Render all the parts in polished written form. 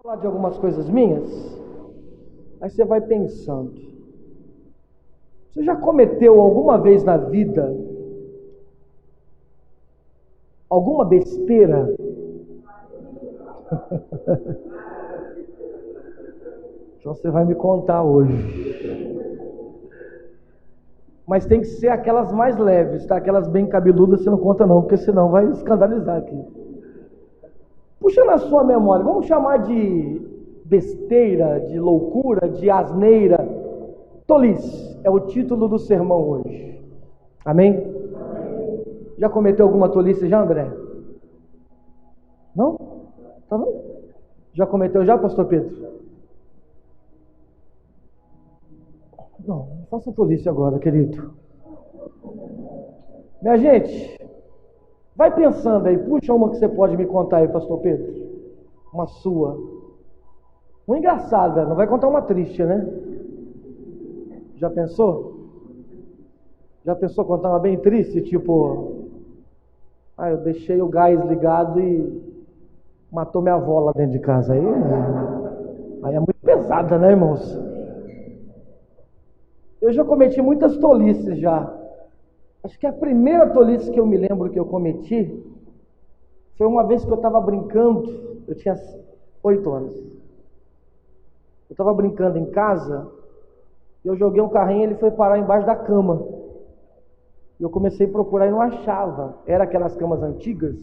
Falar de algumas coisas minhas, aí você vai pensando. Você já cometeu alguma vez na vida alguma besteira? Então você vai me contar hoje. Mas tem que ser aquelas mais leves, tá? Aquelas bem cabeludas você não conta não, porque senão vai escandalizar aqui. Puxa na sua memória, vamos chamar de besteira, de loucura, de asneira. Tolice é o título do sermão hoje. Amém? Já cometeu alguma tolice já, André? Não? Tá bom? Já cometeu já, pastor Pedro? Não faça tolice agora, querido. Minha gente, vai pensando aí, puxa uma que você pode me contar aí, pastor Pedro. Uma sua. Uma engraçada, não vai contar uma triste, né? Já pensou? Já pensou contar uma bem triste? Tipo, eu deixei o gás ligado e matou minha avó lá dentro de casa. Aí é muito pesada, né, irmãos? Eu já cometi muitas tolices já. Acho que a primeira tolice que eu me lembro que eu cometi foi uma vez que eu estava brincando, eu tinha 8 anos. Eu estava brincando em casa, eu joguei um carrinho e ele foi parar embaixo da cama. Eu comecei a procurar e não achava. Era aquelas camas antigas,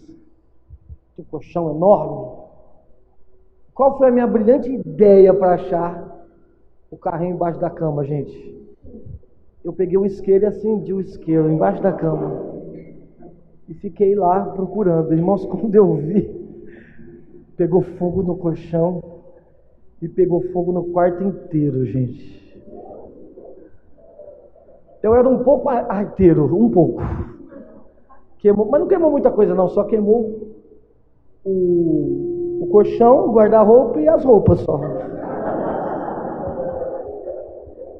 um colchão enorme. Qual foi a minha brilhante ideia para achar o carrinho embaixo da cama, gente? Eu peguei o isqueiro e acendi o isqueiro embaixo da cama e fiquei lá procurando. Irmãos, quando eu vi, pegou fogo no colchão e pegou fogo no quarto inteiro, gente. Eu era um pouco arteiro, um pouco. Queimou, mas não queimou muita coisa não, só queimou o colchão, o guarda-roupa e as roupas só.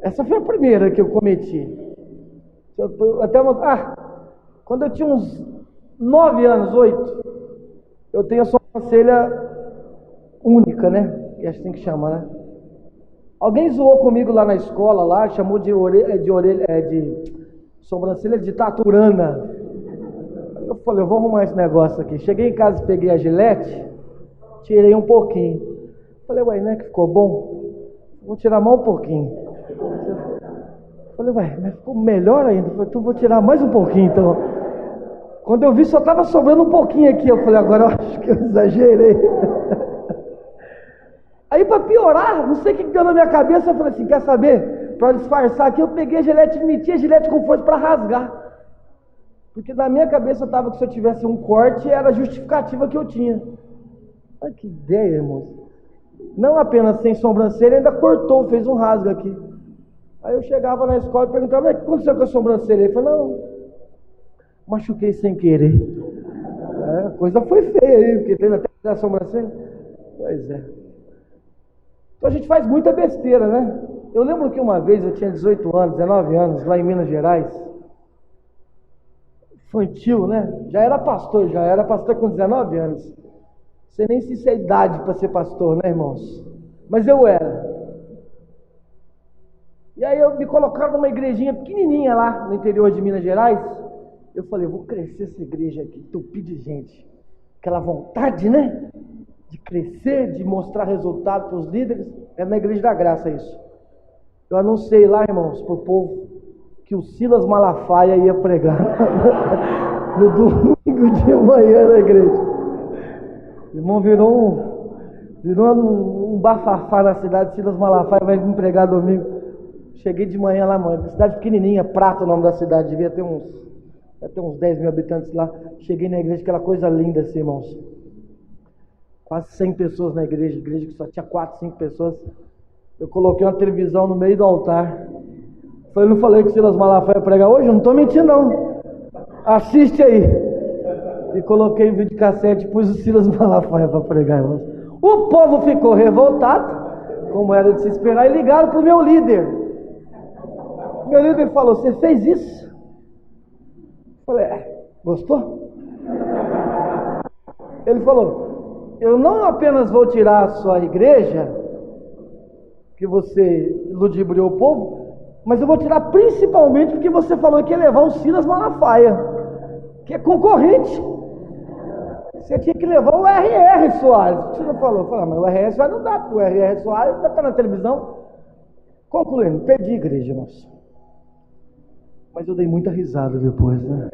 Essa foi a primeira que eu cometi. Quando eu tinha uns 9 anos, 8, eu tenho a sobrancelha única, né? Que acho que tem que chamar, né? Alguém zoou comigo lá na escola, lá, chamou de sobrancelha de taturana. Eu falei, eu vou arrumar esse negócio aqui. Cheguei em casa, peguei a gilete, tirei um pouquinho. Falei, né, que ficou bom? Vou tirar mais um pouquinho. Falei, mas ficou melhor ainda. Falei, então vou tirar mais um pouquinho, então. Quando eu vi, só estava sobrando um pouquinho aqui. Eu falei, agora eu acho que eu exagerei. Aí, para piorar, não sei o que deu na minha cabeça, eu falei assim, quer saber? Para disfarçar aqui, eu peguei a gilete e meti a gilete com força para rasgar. Porque na minha cabeça estava que se eu tivesse um corte, era a justificativa que eu tinha. Olha que ideia, irmãos. Não apenas sem sobrancelha, ainda cortou, fez um rasgo aqui. Aí eu chegava na escola e perguntava, mas o que aconteceu com a sobrancelha? Ele falou, não, machuquei sem querer. A coisa foi feia aí, porque tem até a sobrancelha. Pois é. Então a gente faz muita besteira, né? Eu lembro que uma vez eu tinha 18 anos, 19 anos, lá em Minas Gerais. Infantil, né? Já era pastor com 19 anos. Não sei nem se isso é idade para ser pastor, né, irmãos? Mas eu era. E aí eu me colocaram numa igrejinha pequenininha lá no interior de Minas Gerais. Eu falei, eu vou crescer essa igreja aqui, entupi de gente. Aquela vontade, né? De crescer, de mostrar resultado para os líderes. É na Igreja da Graça isso. Eu anunciei lá, irmãos, para o povo, que o Silas Malafaia ia pregar no domingo de manhã na igreja. O irmão virou um bafafá na cidade. Silas Malafaia vai vir pregar domingo. Cheguei de manhã lá, mano, cidade pequenininha, Prata o nome da cidade, devia ter uns 10 mil habitantes lá. Cheguei na igreja, aquela coisa linda assim, irmãos. Quase 100 pessoas na igreja que só tinha 4, 5 pessoas. Eu coloquei uma televisão no meio do altar. Não falei que o Silas Malafaia ia pregar hoje? Eu não estou mentindo não. Assiste aí. E coloquei em videocassete e pus o Silas Malafaia para pregar, irmãos. O povo ficou revoltado, como era de se esperar, e ligaram para o meu líder. Meu líder falou, você fez isso? Eu falei, gostou? Ele falou, eu não apenas vou tirar a sua igreja, que você ludibriou o povo, mas eu vou tirar principalmente porque você falou que ia levar o Silas Malafaia, que é concorrente. Você tinha que levar o R.R. Soares. Você não falou? Eu falei, mas o R.R. Soares não dá, porque o R.R. Soares está na televisão. Concluindo, perdi a igreja, irmãos. Mas eu dei muita risada depois, né?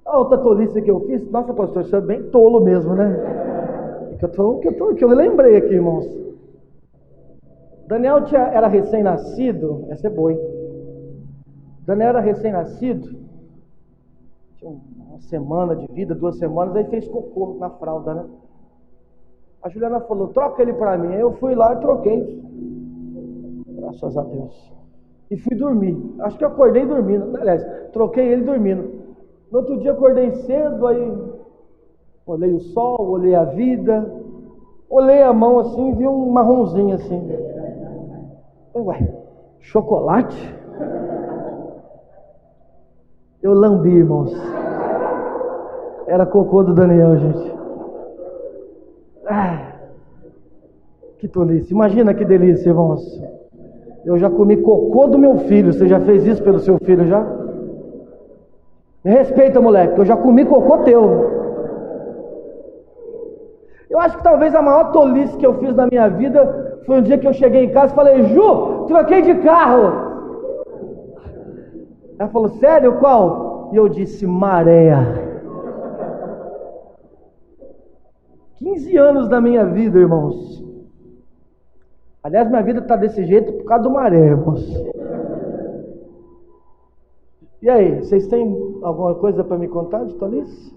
A outra tolice que eu fiz, nossa, pastor, isso é bem tolo mesmo, né? Que eu lembrei aqui, irmãos. Daniel era recém-nascido, essa é boa, hein? Daniel era recém-nascido, tinha uma semana de vida, 2 semanas, aí fez cocô na fralda, né? A Juliana falou, troca ele para mim. Aí eu fui lá e troquei. Graças a Deus. E fui dormir. Acho que eu acordei dormindo. Aliás, troquei ele dormindo. No outro dia acordei cedo, aí olhei o sol, olhei a vida, olhei a mão assim e vi um marronzinho assim. Ué, chocolate? Eu lambi, irmãos. Era cocô do Daniel, gente. Que tolice. Imagina que delícia, irmãos. Eu já comi cocô do meu filho. Você já fez isso pelo seu filho já? Me respeita, moleque, que eu já comi cocô teu. Eu acho que talvez a maior tolice que eu fiz na minha vida foi um dia que eu cheguei em casa e falei, Ju, troquei de carro. Ela falou, sério, qual? E eu disse, Maré. 15 anos da minha vida, irmãos. Aliás, minha vida está desse jeito por causa do Maré, irmãos. E aí, vocês têm alguma coisa para me contar de tolice?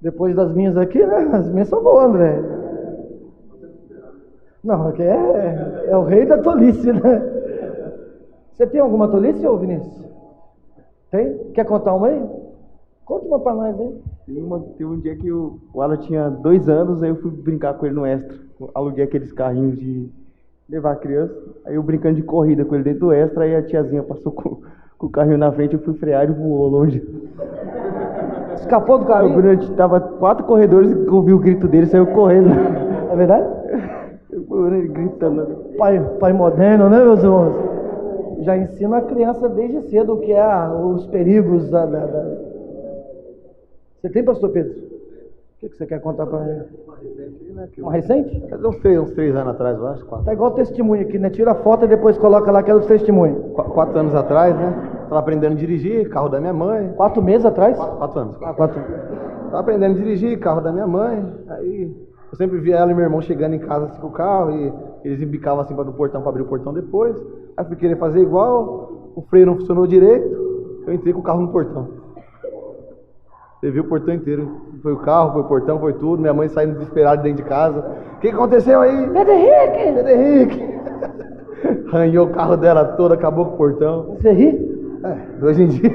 Depois das minhas aqui, né? As minhas são boas, André. Não, aqui é o rei da tolice, né? Você tem alguma tolice, ô Vinícius? Tem? Quer contar uma aí? Conta uma para nós, hein? Teve um dia que o Alan tinha 2 anos, aí eu fui brincar com ele no Extra. Aluguei aqueles carrinhos de levar a criança. Aí eu brincando de corrida com ele dentro do Extra, aí a tiazinha passou com o carrinho na frente, eu fui frear e voou longe. Escapou do carrinho? Quando a gente tava 4 corredores, eu ouvi o grito dele, saiu correndo. É verdade? Ele gritando. Pai moderno, né, meus irmãos? Já ensina a criança desde cedo o que é os perigos da... Você tem, pastor Pedro? O que você quer contar para mim? Uma recente? Uns 3 anos atrás, eu acho. 4. Tá igual testemunho aqui, né? Tira a foto e depois coloca lá que era os testemunhos. 4 anos atrás, né? Tava aprendendo a dirigir, carro da minha mãe. 4 meses atrás? 4 anos. 4. Tava aprendendo a dirigir, carro da minha mãe. Aí eu sempre via ela e meu irmão chegando em casa assim, com o carro e eles embicavam assim no portão para abrir o portão depois. Aí fui querer fazer igual, o freio não funcionou direito, eu entrei com o carro no portão. Você viu o portão inteiro. Foi o carro, foi o portão, foi tudo. Minha mãe saindo desesperada dentro de casa. O que aconteceu aí? Pedro Henrique! Pedro Henrique! Arranhou o carro dela todo, acabou com o portão. Você ri? Hoje em dia.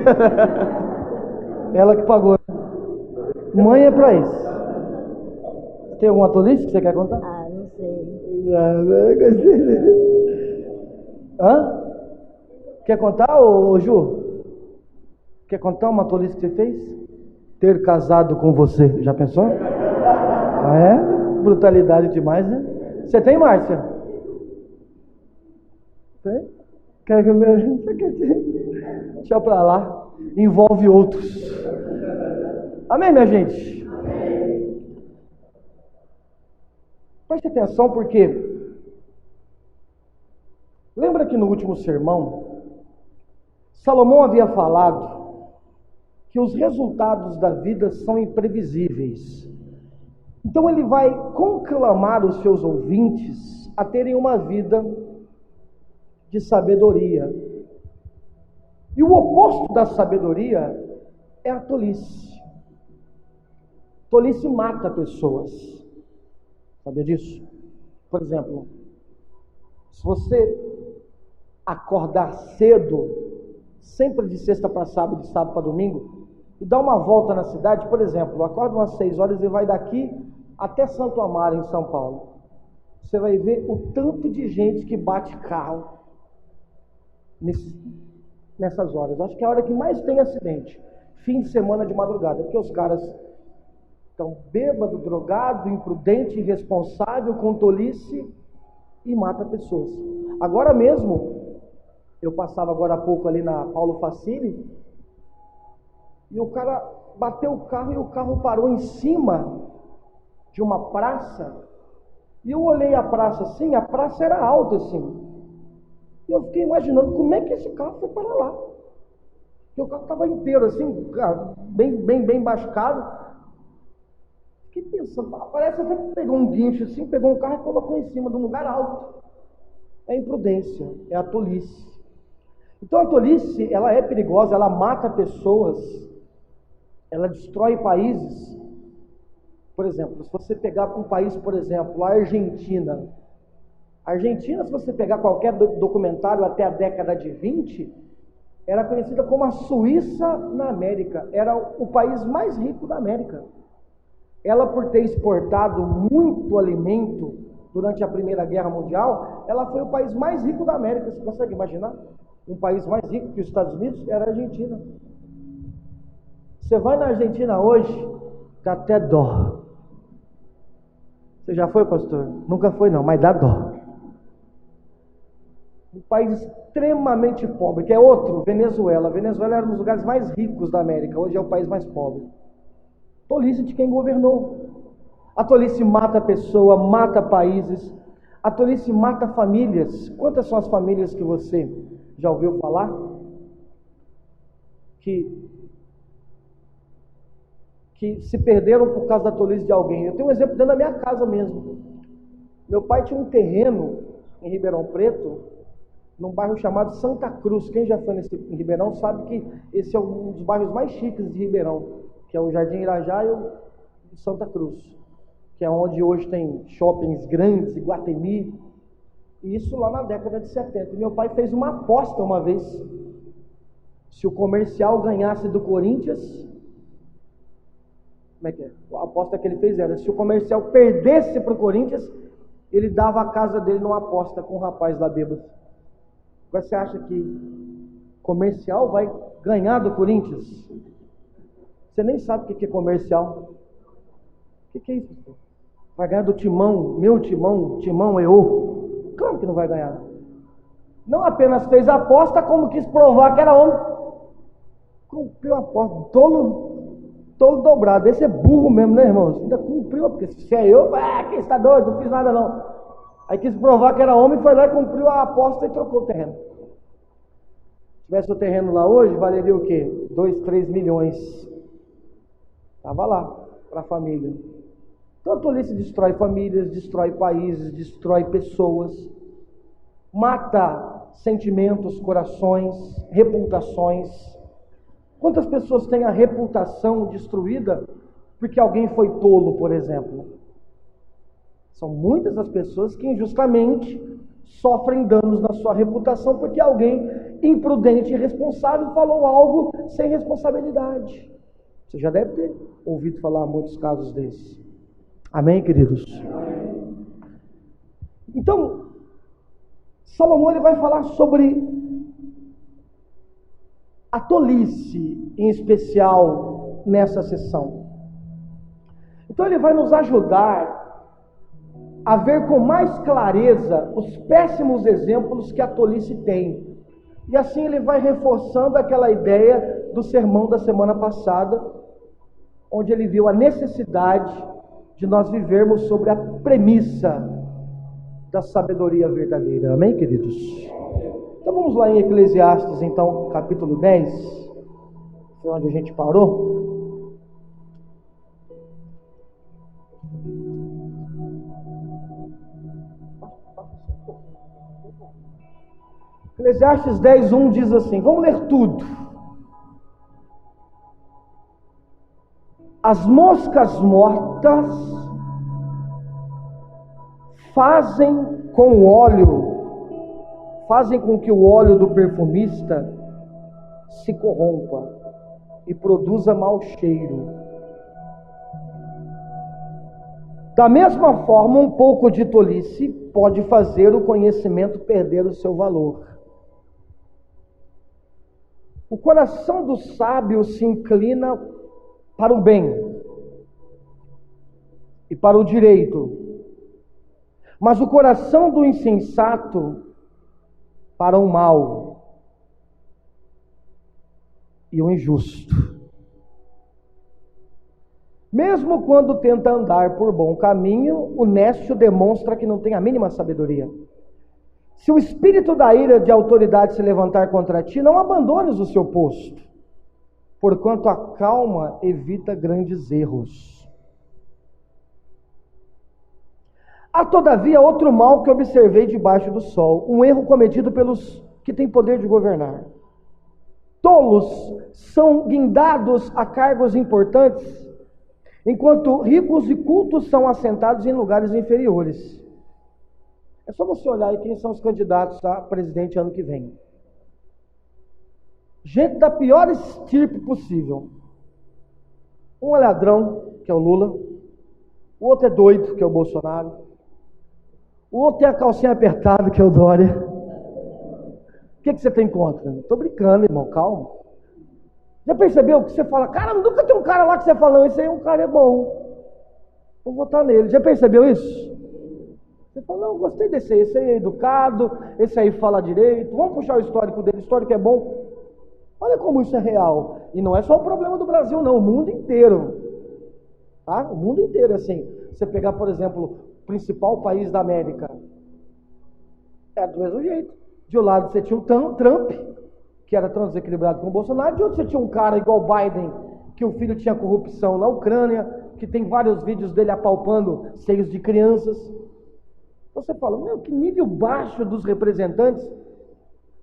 Ela que pagou. Mãe é pra isso. Tem alguma tolice que você quer contar? Não sei. Hã? Quer contar, ô Ju? Quer contar uma tolice que você fez? Ter casado com você, já pensou? Ah, é? Brutalidade demais, né? Você tem, Márcia? Tem? Quer que eu me... Deixa pra lá. Envolve outros. Amém, minha gente? Preste atenção porque lembra que no último sermão Salomão havia falado que os resultados da vida são imprevisíveis. Então ele vai conclamar os seus ouvintes a terem uma vida de sabedoria. E o oposto da sabedoria é a tolice. Tolice mata pessoas. Sabia disso? Por exemplo, se você acordar cedo, sempre de sexta para sábado, de sábado para domingo, e dar uma volta na cidade, por exemplo, acorda umas 6 horas e vai daqui até Santo Amaro, em São Paulo. Você vai ver o tanto de gente que bate carro nessas horas. Acho que é a hora que mais tem acidente. Fim de semana de madrugada, porque os caras Então, bêbado, drogado, imprudente, irresponsável, com tolice e mata pessoas. Agora mesmo, eu passava agora há pouco ali na Paulo Facili e o cara bateu o carro e o carro parou em cima de uma praça. E eu olhei a praça assim, a praça era alta assim. E eu fiquei imaginando como é que esse carro foi para lá. Porque o carro estava inteiro assim, bem machucado. Fiquei pensando, parece até que pegou um guincho assim, pegou um carro e colocou em cima de um lugar alto. É imprudência, é a tolice. Então a tolice, ela é perigosa, ela mata pessoas, ela destrói países. Por exemplo, se você pegar um país, por exemplo, a Argentina. A Argentina, se você pegar qualquer documentário até a década de 20, era conhecida como a Suíça na América. Era o país mais rico da América. Ela, por ter exportado muito alimento durante a Primeira Guerra Mundial, ela foi o país mais rico da América. Você consegue imaginar? Um país mais rico que os Estados Unidos era a Argentina. Você vai na Argentina hoje, dá até dó. Você já foi, pastor? Nunca foi não, mas dá dó. Um país extremamente pobre, que é outro, Venezuela. A Venezuela era um dos lugares mais ricos da América, hoje é o país mais pobre. Tolice de quem governou. A tolice mata a pessoa, mata países. A tolice mata famílias. Quantas são as famílias que você já ouviu falar? Que se perderam por causa da tolice de alguém. Eu tenho um exemplo dentro da minha casa mesmo. Meu pai tinha um terreno em Ribeirão Preto, num bairro chamado Santa Cruz. Quem já foi em Ribeirão sabe que esse é um dos bairros mais chiques de Ribeirão, que é o Jardim Irajá e o Santa Cruz, que é onde hoje tem shoppings grandes, Iguatemi, e isso lá na década de 70. E meu pai fez uma aposta uma vez, se o Comercial ganhasse do Corinthians, como é que é? A aposta que ele fez era, se o Comercial perdesse para o Corinthians, ele dava a casa dele numa aposta com um rapaz lá bêbado. Agora você acha que Comercial vai ganhar do Corinthians? Você nem sabe o que é Comercial. O que é isso? Vai ganhar do Timão, meu Timão, Timão eu? Claro que não vai ganhar. Não apenas fez a aposta, como quis provar que era homem. Cumpriu a aposta, tolo dobrado. Esse é burro mesmo, né, irmãos? Ainda cumpriu, porque se é eu, quem está doido, não fiz nada não. Aí quis provar que era homem, foi lá e cumpriu a aposta e trocou o terreno. Se tivesse o terreno lá hoje, valeria o quê? 2, 3 milhões. Estava lá, para a família. Então a tolice destrói famílias, destrói países, destrói pessoas, mata sentimentos, corações, reputações. Quantas pessoas têm a reputação destruída porque alguém foi tolo, por exemplo? São muitas as pessoas que injustamente sofrem danos na sua reputação porque alguém imprudente e irresponsável falou algo sem responsabilidade. Você já deve ter ouvido falar muitos casos desses. Amém, queridos? Amém. Então, Salomão ele vai falar sobre a tolice, em especial, nessa sessão. Então ele vai nos ajudar a ver com mais clareza os péssimos exemplos que a tolice tem. E assim ele vai reforçando aquela ideia do sermão da semana passada, onde ele viu a necessidade de nós vivermos sobre a premissa da sabedoria verdadeira. Amém, queridos? Então vamos lá em Eclesiastes, então, capítulo 10, foi onde a gente parou. Eclesiastes 10:1 diz assim, vamos ler tudo. As moscas mortas fazem com que o óleo do perfumista se corrompa e produza mau cheiro. Da mesma forma, um pouco de tolice pode fazer o conhecimento perder o seu valor. O coração do sábio se inclina para o bem, e para o direito, mas o coração do insensato para o mal e o injusto. Mesmo quando tenta andar por bom caminho, o nécio demonstra que não tem a mínima sabedoria. Se o espírito da ira de autoridade se levantar contra ti, não abandones o seu posto, porquanto a calma evita grandes erros. Há, todavia, outro mal que observei debaixo do sol, um erro cometido pelos que têm poder de governar. Tolos são guindados a cargos importantes, enquanto ricos e cultos são assentados em lugares inferiores. É só você olhar aí quem são os candidatos a presidente ano que vem. Gente da pior estirpe possível. Um é ladrão, que é o Lula. O outro é doido, que é o Bolsonaro. O outro tem a calcinha apertada, que é o Dória. O que você tem contra? Estou brincando, irmão, calma. Já percebeu que você fala, cara, nunca tem um cara lá que você fala, não, esse aí é um cara bom, vou votar nele. Já percebeu isso? Você fala, não, gostei desse aí, esse aí é educado, esse aí fala direito, vamos puxar o histórico dele, o histórico é bom. Olha como isso é real. E não é só o problema do Brasil, não, o mundo inteiro. Tá? O mundo inteiro, assim. Você pegar, por exemplo, o principal país da América, é do mesmo jeito. De um lado você tinha o Trump, que era tão desequilibrado com o Bolsonaro, de outro você tinha um cara igual o Biden, que o filho tinha corrupção na Ucrânia, que tem vários vídeos dele apalpando seios de crianças. Você fala, meu, que nível baixo dos representantes.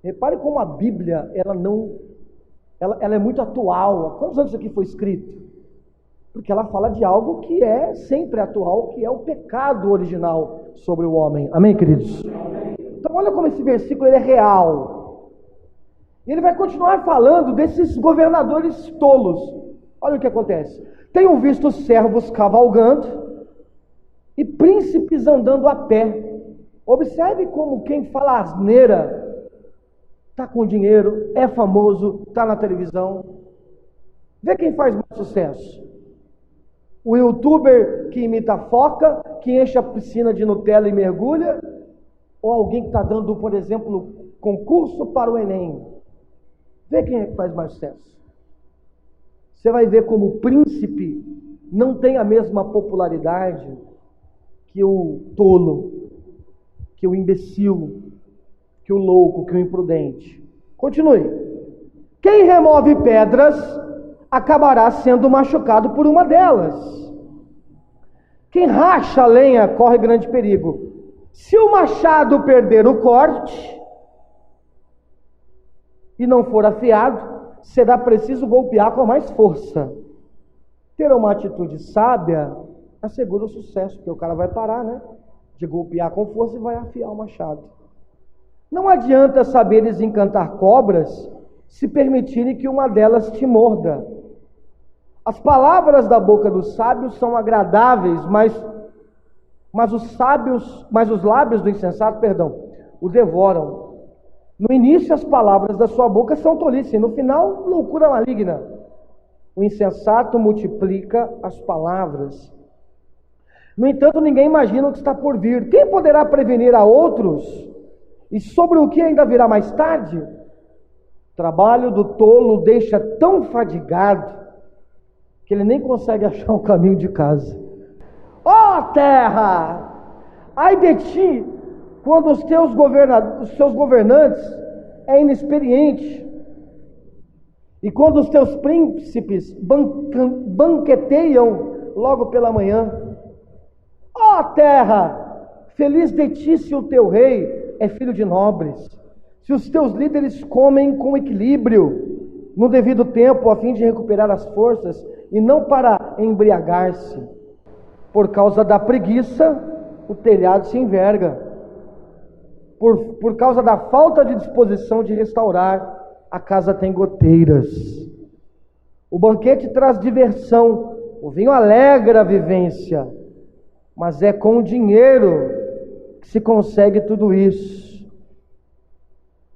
Repare como a Bíblia, ela é muito atual. Há quantos anos isso aqui foi escrito? Porque ela fala de algo que é sempre atual, que é o pecado original sobre o homem. Amém, queridos? Então olha como esse versículo ele é real. Ele vai continuar falando desses governadores tolos. Olha o que acontece. Tenho visto servos cavalgando e príncipes andando a pé. Observe como quem fala asneira está com dinheiro, é famoso, está na televisão. Vê quem faz mais sucesso. O youtuber que imita a foca, que enche a piscina de Nutella e mergulha, ou alguém que está dando, por exemplo, concurso para o Enem. Vê quem é que faz mais sucesso. Você vai ver como o príncipe não tem a mesma popularidade que o tolo, que o imbecil, que o louco, que o imprudente. Continue. Quem remove pedras acabará sendo machucado por uma delas. Quem racha a lenha corre grande perigo. Se o machado perder o corte e não for afiado, será preciso golpear com mais força. Ter uma atitude sábia assegura o sucesso, porque o cara vai parar, né? De golpear com força e vai afiar o machado. Não adianta saberes encantar cobras se permitirem que uma delas te morda. As palavras da boca dos sábios são agradáveis, mas os lábios do insensato, o devoram. No início as palavras da sua boca são tolice, no final loucura maligna. O insensato multiplica as palavras. No entanto, ninguém imagina o que está por vir. Quem poderá prevenir a outros? E sobre o que ainda virá mais tarde? O trabalho do tolo deixa tão fadigado que ele nem consegue achar o caminho de casa. Ó terra! Ai de ti, quando os seus governantes é inexperiente, e quando os teus príncipes banqueteiam logo pela manhã. Ó terra, feliz de ti se o teu rei é filho de nobres, se os teus líderes comem com equilíbrio, no devido tempo, a fim de recuperar as forças, e não para embriagar-se. Por causa da preguiça, o telhado se enverga. Por causa da falta de disposição de restaurar, a casa tem goteiras. O banquete traz diversão, o vinho alegra a vivência, mas é com o dinheiro que se consegue tudo isso.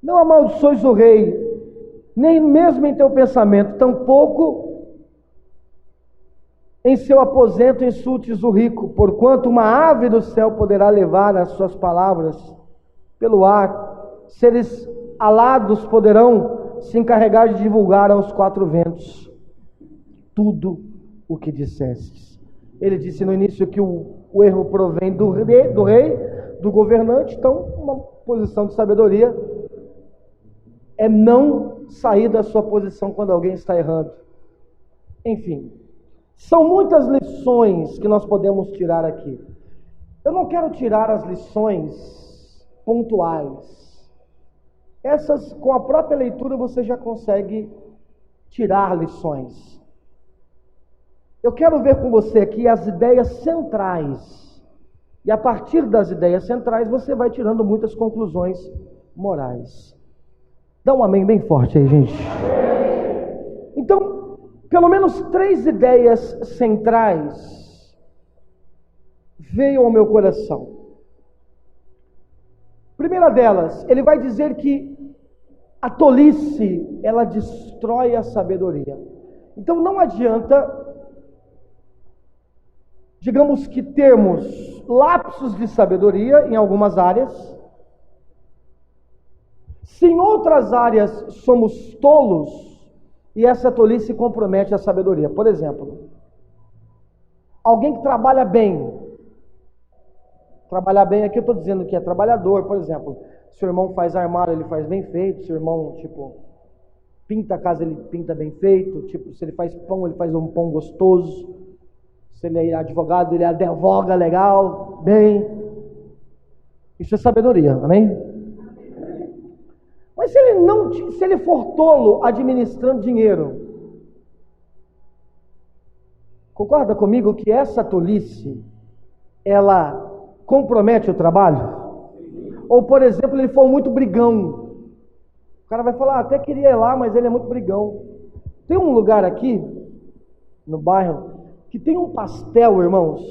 Não amaldiçoes o rei, nem mesmo em teu pensamento, tampouco em seu aposento insultes o rico, porquanto uma ave do céu poderá levar as suas palavras pelo ar, seres alados poderão se encarregar de divulgar aos quatro ventos tudo o que dissestes. Ele disse no início que o erro provém do rei, do governante. Então, uma posição de sabedoria é não sair da sua posição quando alguém está errando. Enfim, são muitas lições que nós podemos tirar aqui. Eu não quero tirar as lições pontuais. Essas, com a própria leitura, você já consegue tirar lições. Eu quero ver com você aqui as ideias centrais. E a partir das ideias centrais, você vai tirando muitas conclusões morais. Dá um amém bem forte aí, gente. Então, pelo menos 3 ideias centrais veio ao meu coração. Primeira delas, ele vai dizer que a tolice, ela destrói a sabedoria. Então não adianta, digamos que termos lapsos de sabedoria em algumas áreas, se em outras áreas somos tolos, e essa tolice compromete a sabedoria. Por exemplo, alguém que trabalha bem. Trabalhar bem aqui eu estou dizendo que é trabalhador. Por exemplo, se o irmão faz armário, ele faz bem feito. Se o irmão, pinta a casa, ele pinta bem feito. Se ele faz pão, ele faz um pão gostoso. Se ele é advogado, ele advoga legal, bem. Isso é sabedoria, amém? Mas se ele for tolo administrando dinheiro, concorda comigo que essa tolice, ela compromete o trabalho? Ou, por exemplo, ele for muito brigão. O cara vai falar, até queria ir lá, mas ele é muito brigão. Tem um lugar aqui, no bairro, que tem um pastel, irmãos,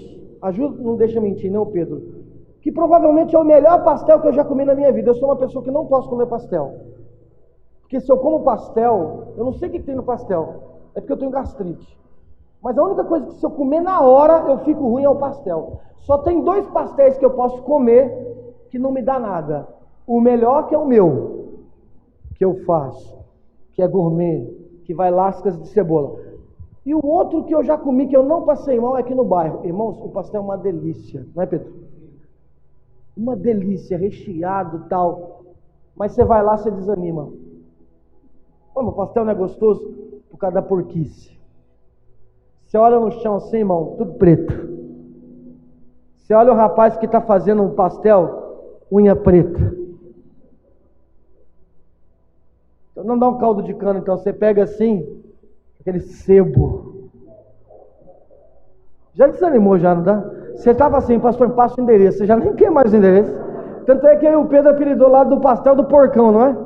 ajuda, não deixa mentir não, Pedro, que provavelmente é o melhor pastel que eu já comi na minha vida. Eu sou uma pessoa que não posso comer pastel, porque se eu como pastel, eu não sei o que tem no pastel, é porque eu tenho gastrite, mas a única coisa que se eu comer na hora eu fico ruim é o pastel. Só tem 2 pastéis que eu posso comer que não me dá nada. O melhor, que é o meu, que eu faço, que é gourmet, que vai lascas de cebola. E o outro que eu já comi, que eu não passei mal, é aqui no bairro. Irmãos, o pastel é uma delícia, não é, Pedro? Uma delícia, recheado e tal. Mas você vai lá, você desanima. Como o pastel não é gostoso? Por causa da porquice. Você olha no chão assim, irmão, tudo preto. Você olha o rapaz que está fazendo um pastel, unha preta. Então não dá um caldo de cana, então você pega assim, aquele sebo. Já desanimou, já não dá? Você estava assim, pastor, passa o endereço. Você já nem quer mais o endereço. Tanto é que aí o Pedro apelidou lá do pastel do porcão, não é?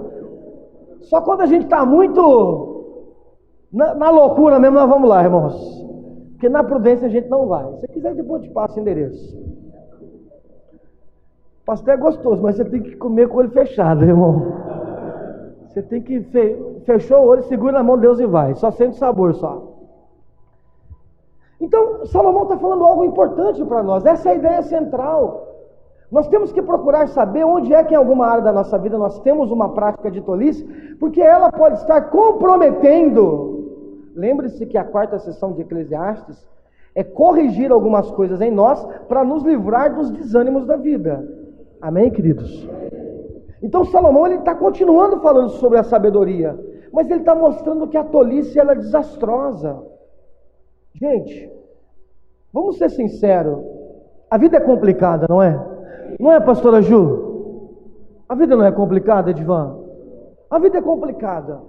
Só quando a gente está muito na loucura mesmo, nós vamos lá, irmãos. Porque na prudência a gente não vai. Se você quiser, depois eu te passo o endereço. Pastel é gostoso, mas você tem que comer com o olho fechado, irmão. Você tem que... Fechou o olho, segura na mão de Deus e vai. Só sente sabor, só. Então, Salomão está falando algo importante para nós. Essa é a ideia central. Nós temos que procurar saber onde é que em alguma área da nossa vida nós temos uma prática de tolice, porque ela pode estar comprometendo. Lembre-se que a 4ª sessão de Eclesiastes é corrigir algumas coisas em nós para nos livrar dos desânimos da vida. Amém, queridos? Então Salomão está continuando falando sobre a sabedoria, mas ele está mostrando que a tolice ela é desastrosa. Gente, vamos ser sinceros, a vida é complicada, não é? Não é, pastora Ju? A vida não é complicada, Edvan? A vida é complicada.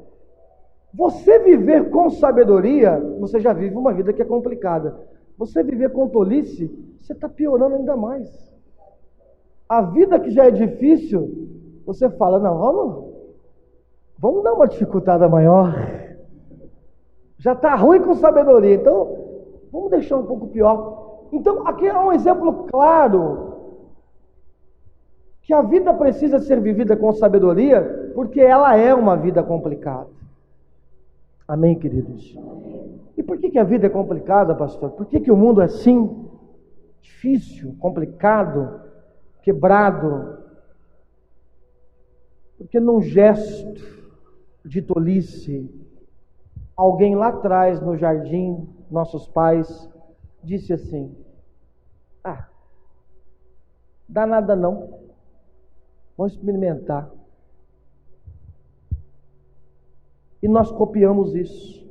Você viver com sabedoria, você já vive uma vida que é complicada. Você viver com tolice, você está piorando ainda mais. A vida que já é difícil, você fala, não, vamos dar uma dificultada maior. Já está ruim com sabedoria, então vamos deixar um pouco pior. Então aqui é um exemplo claro que a vida precisa ser vivida com sabedoria, porque ela é uma vida complicada. Amém, queridos? E por que a vida é complicada, pastor? Por que o mundo é assim? Difícil, complicado, quebrado? Porque num gesto de tolice, alguém lá atrás no jardim, nossos pais, disse assim: ah, dá nada não, vamos experimentar. E nós copiamos isso,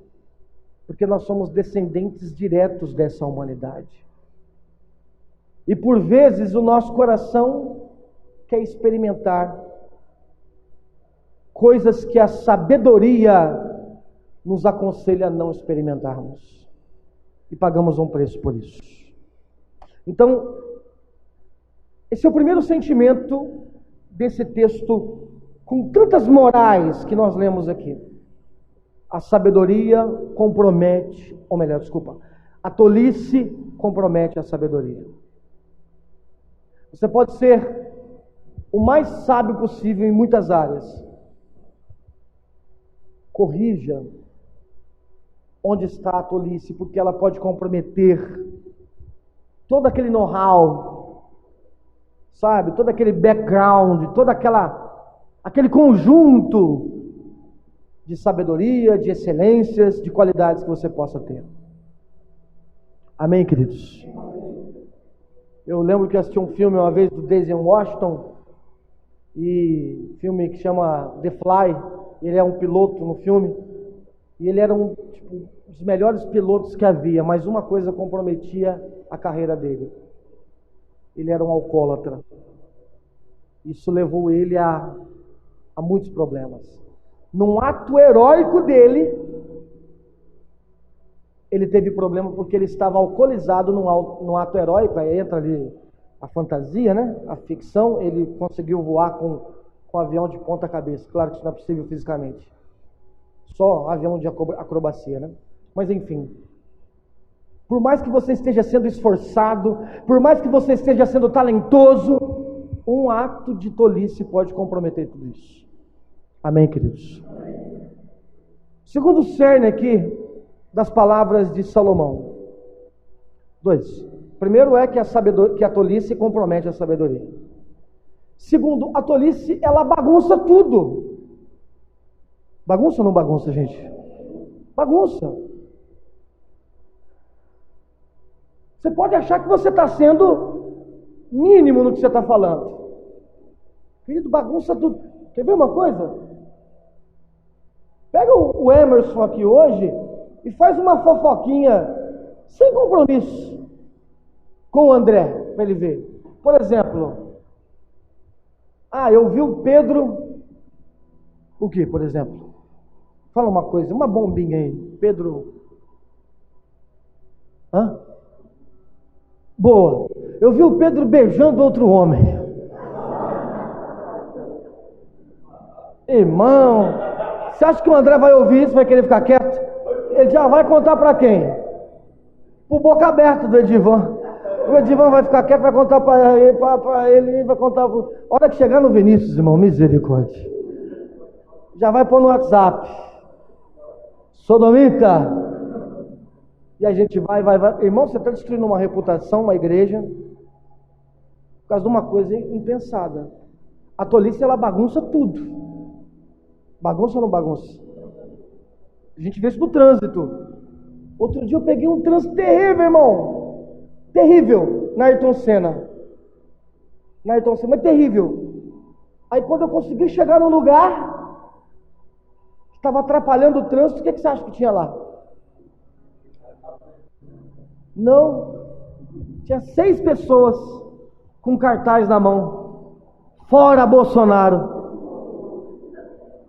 porque nós somos descendentes diretos dessa humanidade. E por vezes o nosso coração quer experimentar coisas que a sabedoria nos aconselha a não experimentarmos. E pagamos um preço por isso. Então, esse é o primeiro sentimento desse texto, com tantas morais que nós lemos aqui. A sabedoria compromete, ou melhor, desculpa, a tolice compromete a sabedoria. Você pode ser o mais sábio possível em muitas áreas. Corrija onde está a tolice, porque ela pode comprometer todo aquele know-how, sabe? Todo aquele background, aquele conjunto de sabedoria, de excelências, de qualidades que você possa ter. Amém, queridos? Eu lembro que assisti um filme uma vez do Denzel Washington, e filme que chama The Fly. Ele é um piloto no filme, e ele era um dos melhores pilotos que havia, mas uma coisa comprometia a carreira dele: ele era um alcoólatra. Isso levou ele a muitos problemas. Num ato heróico dele, ele teve problema porque ele estava alcoolizado num ato heróico. Aí entra ali a fantasia, né? A ficção. Ele conseguiu voar com um avião de ponta cabeça. Claro que isso não é possível fisicamente, só avião de acrobacia, né? Mas enfim, por mais que você esteja sendo esforçado, por mais que você esteja sendo talentoso, um ato de tolice pode comprometer tudo isso. Amém, queridos? Segundo cerne aqui das palavras de Salomão. 2. Primeiro é que a tolice compromete a sabedoria. Segundo, a tolice, ela bagunça tudo. Bagunça ou não bagunça, gente? Bagunça. Você pode achar que você está sendo mínimo no que você está falando. Querido, bagunça tudo. Quer ver uma coisa? Pega o Emerson aqui hoje e faz uma fofoquinha sem compromisso com o André, para ele ver. Por exemplo, eu vi o Pedro. O que, por exemplo? Fala uma coisa, uma bombinha aí. Pedro. Boa. Eu vi o Pedro beijando outro homem. Irmão, você acha que o André vai ouvir isso, vai querer ficar quieto? Ele já vai contar para quem? Pro boca aberta do Edivan. O Edivan vai ficar quieto, vai contar para ele, vai contar pro... Hora que chegar no Vinícius, irmão, misericórdia. Já vai pôr no WhatsApp. Sodomita. E a gente vai. Irmão, você está destruindo uma reputação, uma igreja, por causa de uma coisa impensada. A tolice, ela bagunça tudo. Bagunça ou não bagunça? A gente vê isso no trânsito. Outro dia eu peguei um trânsito terrível, irmão. Terrível. Na Ayrton Senna, mas terrível. Aí quando eu consegui chegar no lugar, estava atrapalhando o trânsito, o que você acha que tinha lá? Não. Tinha 6 pessoas com cartaz na mão. Fora Bolsonaro.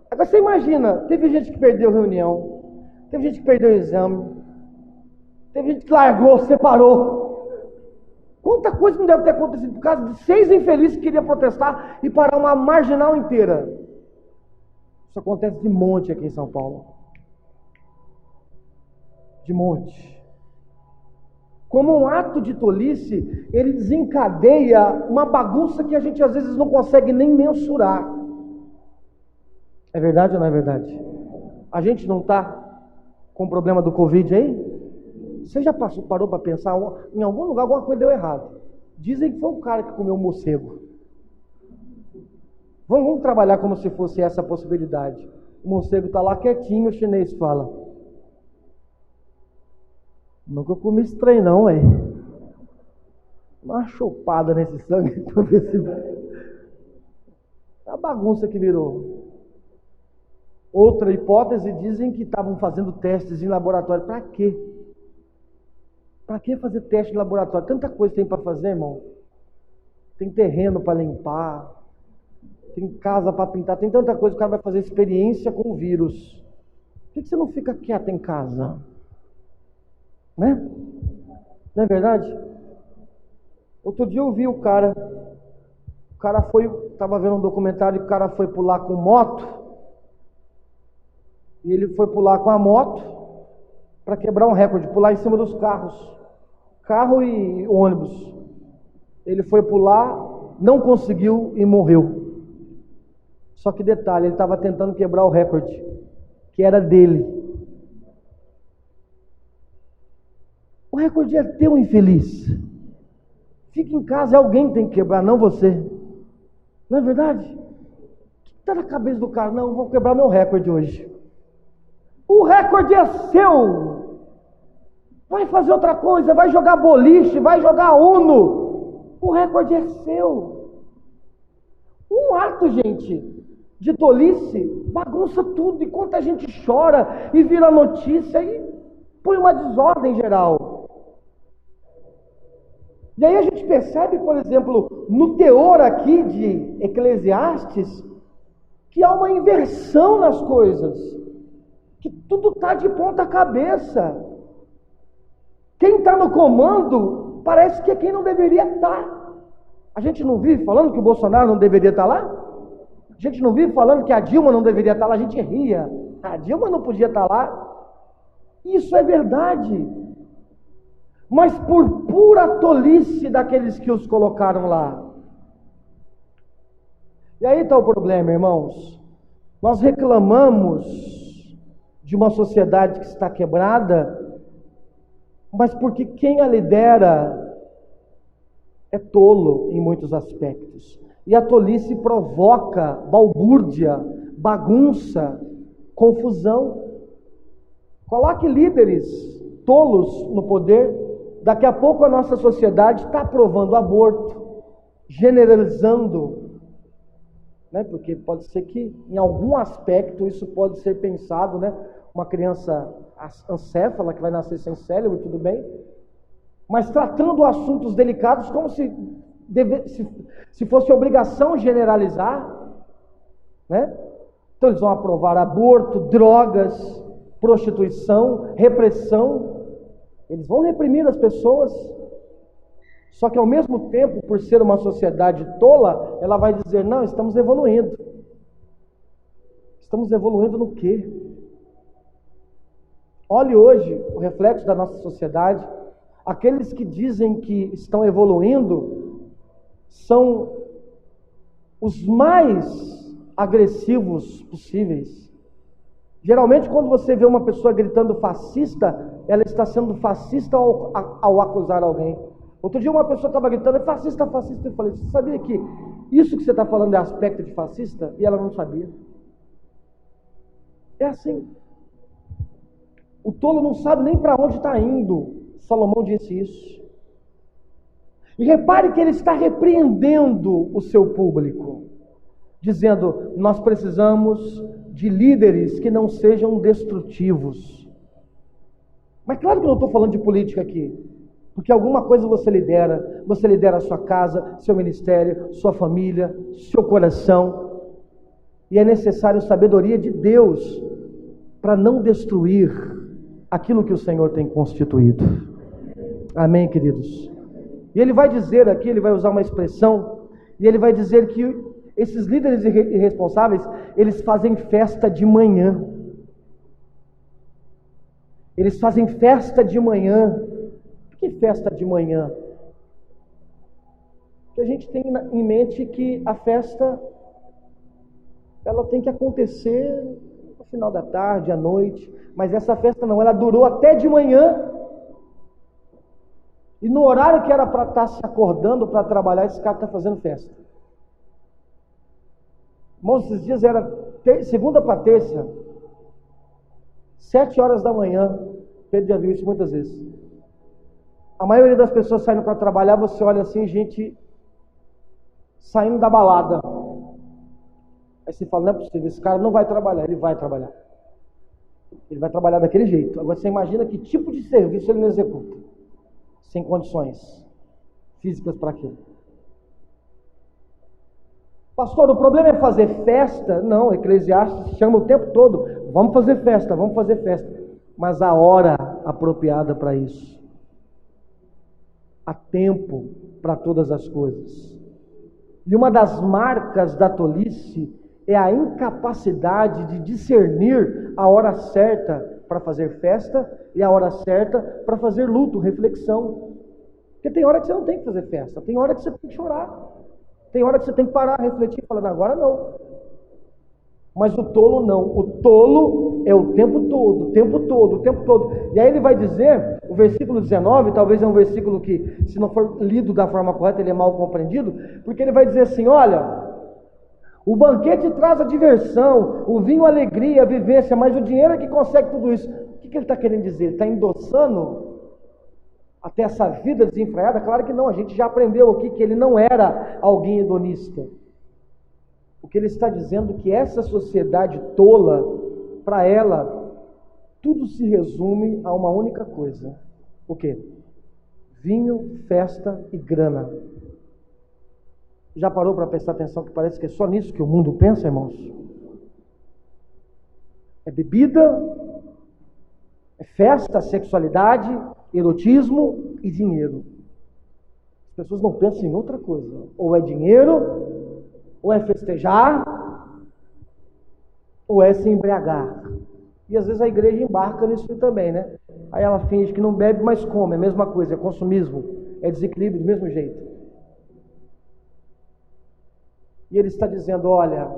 Agora você imagina, teve gente que perdeu reunião, teve gente que perdeu exame, teve gente que largou, separou. Quanta coisa não deve ter acontecido por causa de 6 infelizes que queriam protestar e parar uma marginal inteira. Isso acontece de monte aqui em São Paulo. De monte. Como um ato de tolice, ele desencadeia uma bagunça que a gente às vezes não consegue nem mensurar. É verdade ou não é verdade? A gente não está com o problema do Covid aí? Você já parou para pensar, em algum lugar alguma coisa deu errado. Dizem que foi um cara que comeu morcego. Vamos trabalhar como se fosse essa a possibilidade. O morcego está lá quietinho, o chinês fala: nunca comi esse trem não, ué. Uma chopada nesse sangue para ver se... É a bagunça que virou. Outra hipótese, dizem que estavam fazendo testes em laboratório. Para quê? Para que fazer teste em laboratório? Tanta coisa tem para fazer, irmão. Tem terreno para limpar, tem casa para pintar, tem tanta coisa. O cara vai fazer experiência com o vírus. Por que você não fica quieto em casa? Né? Não é verdade? Outro dia eu vi o cara foi, estava vendo um documentário, o cara foi pular com moto, e ele foi pular com a moto para quebrar um recorde, pular em cima dos carro e ônibus. Ele foi pular, não conseguiu e morreu. Só que detalhe, ele estava tentando quebrar o recorde, que era dele. O recorde é teu, infeliz. Fica em casa, alguém tem que quebrar, não você. Não é verdade? O que está na cabeça do cara? Não, eu vou quebrar meu recorde hoje. O recorde é seu. Vai fazer outra coisa, vai jogar boliche, vai jogar Uno. O recorde é seu. Um ato, gente, de tolice, bagunça tudo. E quanta gente chora e vira notícia e põe uma desordem geral. E aí a gente percebe, por exemplo, no teor aqui de Eclesiastes, que há uma inversão nas coisas, que tudo está de ponta cabeça. Quem está no comando parece que é quem não deveria estar. A gente não vive falando que o Bolsonaro não deveria estar lá? A gente não vive falando que a Dilma não deveria estar lá? A gente ria. A Dilma não podia estar lá. Isso é verdade. Mas por pura tolice daqueles que os colocaram lá. E aí está o problema, irmãos. Nós reclamamos de uma sociedade que está quebrada, mas porque quem a lidera é tolo em muitos aspectos. E a tolice provoca balbúrdia, bagunça, confusão. Coloque líderes tolos no poder. Daqui a pouco a nossa sociedade está aprovando aborto, generalizando, né? Porque pode ser que em algum aspecto isso pode ser pensado, né? Uma criança ancéfala que vai nascer sem cérebro, tudo bem, mas tratando assuntos delicados como se fosse obrigação generalizar, né? Então eles vão aprovar aborto, drogas, prostituição, repressão. Eles vão reprimir as pessoas, só que ao mesmo tempo, por ser uma sociedade tola, ela vai dizer: não, estamos evoluindo. Estamos evoluindo no quê? Olhe hoje o reflexo da nossa sociedade. Aqueles que dizem que estão evoluindo são os mais agressivos possíveis. Geralmente, quando você vê uma pessoa gritando fascista, ela está sendo fascista ao acusar alguém. Outro dia uma pessoa estava gritando: fascista, fascista. Eu falei: você sabia que isso que você está falando é aspecto de fascista? E ela não sabia. É assim. O tolo não sabe nem para onde está indo. Salomão disse isso. E repare que ele está repreendendo o seu público, dizendo: nós precisamos de líderes que não sejam destrutivos. Mas claro que eu não estou falando de política aqui, porque alguma coisa você lidera a sua casa, seu ministério, sua família, seu coração, e é necessário sabedoria de Deus para não destruir aquilo que o Senhor tem constituído. Amém, queridos? E ele vai dizer aqui, ele vai usar uma expressão, e ele vai dizer que esses líderes irresponsáveis, eles fazem festa de manhã. Eles fazem festa de manhã. Por que festa de manhã? Porque a gente tem em mente que a festa, ela tem que acontecer no no final da tarde, à noite. Mas essa festa não, ela durou até de manhã. E no horário que era para estar se acordando para trabalhar, esse cara está fazendo festa. Irmãos, esses dias era segunda para terça, 7 horas da manhã. Pedro já viu isso muitas vezes. A maioria das pessoas saindo para trabalhar, você olha assim, gente saindo da balada. Aí você fala, não é possível, esse cara não vai trabalhar. Ele vai trabalhar. Ele vai trabalhar daquele jeito. Agora você imagina que tipo de serviço ele não executa, sem condições físicas para aquilo. Pastor, o problema é fazer festa? Não, Eclesiastes chama o tempo todo, vamos fazer festa, vamos fazer festa. Mas a hora apropriada para isso. Há tempo para todas as coisas. E uma das marcas da tolice é a incapacidade de discernir a hora certa para fazer festa e a hora certa para fazer luto, reflexão. Porque tem hora que você não tem que fazer festa, tem hora que você tem que chorar, tem hora que você tem que parar, refletir e falar, agora não. Mas o tolo não, o tolo é o tempo todo, o tempo todo, o tempo todo. E aí ele vai dizer, o versículo 19, talvez é um versículo que, se não for lido da forma correta, ele é mal compreendido, porque ele vai dizer assim, olha, o banquete traz a diversão, o vinho a alegria, a vivência, mas o dinheiro é que consegue tudo isso. O que ele está querendo dizer? Ele está endossando até essa vida desenfreada? Claro que não, a gente já aprendeu aqui que ele não era alguém hedonista. O que ele está dizendo é que essa sociedade tola, para ela, tudo se resume a uma única coisa. O quê? Vinho, festa e grana. Já parou para prestar atenção que parece que é só nisso que o mundo pensa, irmãos? É bebida, é festa, sexualidade, erotismo e dinheiro. As pessoas não pensam em outra coisa. Ou é dinheiro, ou é festejar, ou é se embriagar. E às vezes a igreja embarca nisso também, né? Aí ela finge que não bebe, mas come, é a mesma coisa, é consumismo, é desequilíbrio do mesmo jeito. E ele está dizendo, olha,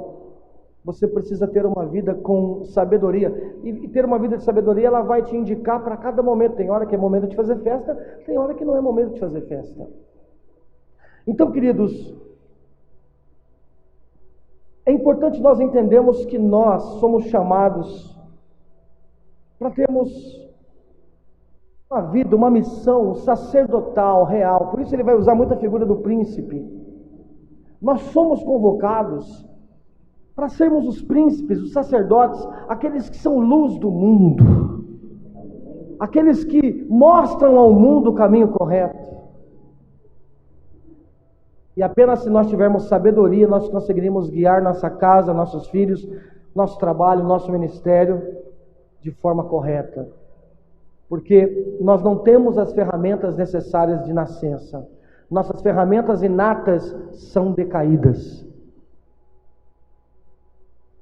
você precisa ter uma vida com sabedoria. E ter uma vida de sabedoria, ela vai te indicar para cada momento. Tem hora que é momento de fazer festa, tem hora que não é momento de fazer festa. Então, queridos, é importante nós entendermos que nós somos chamados para termos uma vida, uma missão sacerdotal, real. Por isso ele vai usar muito a figura do príncipe. Nós somos convocados para sermos os príncipes, os sacerdotes, aqueles que são luz do mundo, aqueles que mostram ao mundo o caminho correto. E apenas se nós tivermos sabedoria, nós conseguiremos guiar nossa casa, nossos filhos, nosso trabalho, nosso ministério de forma correta. Porque nós não temos as ferramentas necessárias de nascença. Nossas ferramentas inatas são decaídas.